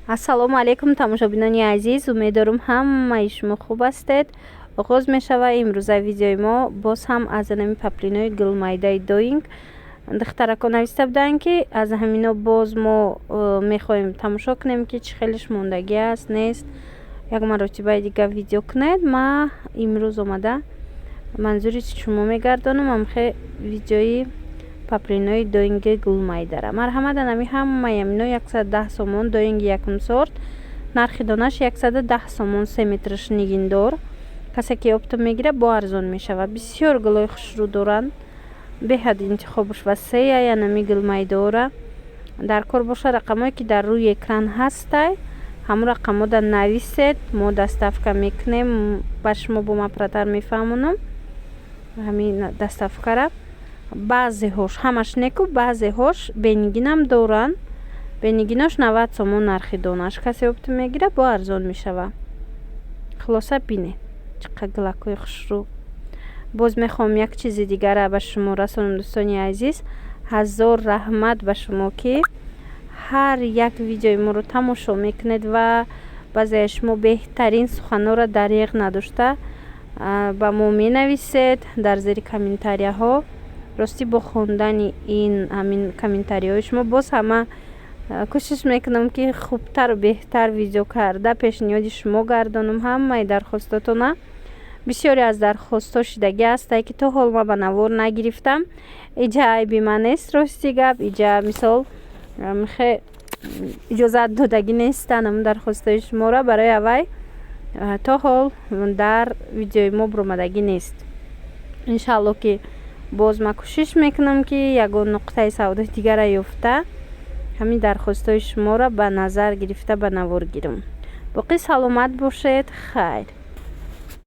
ассалому алайкум тамошобинони азиз, умедворам ҳамаи шумо хуб ҳастед. оғоз мешава имрӯза видеои мо боз ҳам аз анами паплинои гулмайдаи доинг. духтаракон нависта буданд ки аз ҳамино боз мо мехоҳем тамошо кунем ки чӣ хелиш мондагӣ аст нест. як маротибаи дигар видео кунед. ма имрӯз омада манзури шумо мегардонам амхе видеои паплинои доинги гулмайдара. марҳамат анами ҳамаи амино 110 сомон доинги якум сорт. нархи донаш 110 сомон 3 метраш нигиндор. касе ки опто мегира бо арзон мешава. бисёр гулои хушрӯ доранд. беҳад интихобаш васея янами гулмайдора. дар кор боша рақамое ки дар рӯи экран ҳастай ҳамон рақамода нависед, мо доставка мекунем. ба шумо бо мапротар мефаҳмонам ҳамин доставкара. баъзеҳош ҳамаш неку, баъзеҳош бенигинам доранд. бенигинош 90 сомон нархи донаш. касе опто мегира бо арзон мешава. хулоса бинед чӣ қадр гулакҳои хушрӯ. боз мехоҳам як чизи дигара ба шумо расонам. дӯстони азиз, ҳазор раҳмат ба шумо ки ҳар як видеои моро тамошо мекунед ва баъзеаш шумо беҳтарин суханҳоро дариғ надошта ба мо менависед дар зери комментарияҳо. рости бо хондани ин ҳамин комментариҳои шумо боз ҳама кӯшиш мекунам ки хубтару беҳтар видео карда пешниҳоди шумо гардонам. ҳамаи дархостотона. бисёре аз дархостҳо шидагӣ ҳастай ки то ҳол ма ба навор нагирифтам. иҷа айби ман нест. рости гап иҷа мисол иҷозат додагӣ нестанд ҳамн дархостҳои шуморо барои авай то ҳол дар видеои мо буромадагӣ нест. иншаалло ки боз ма кӯшиш мекунам ки ягон нуқтаи савдои дигара ёфта ҳамин дархостҳои шуморо ба назар гирифта ба навор гирам. боқӣ саломат бошед. хайр.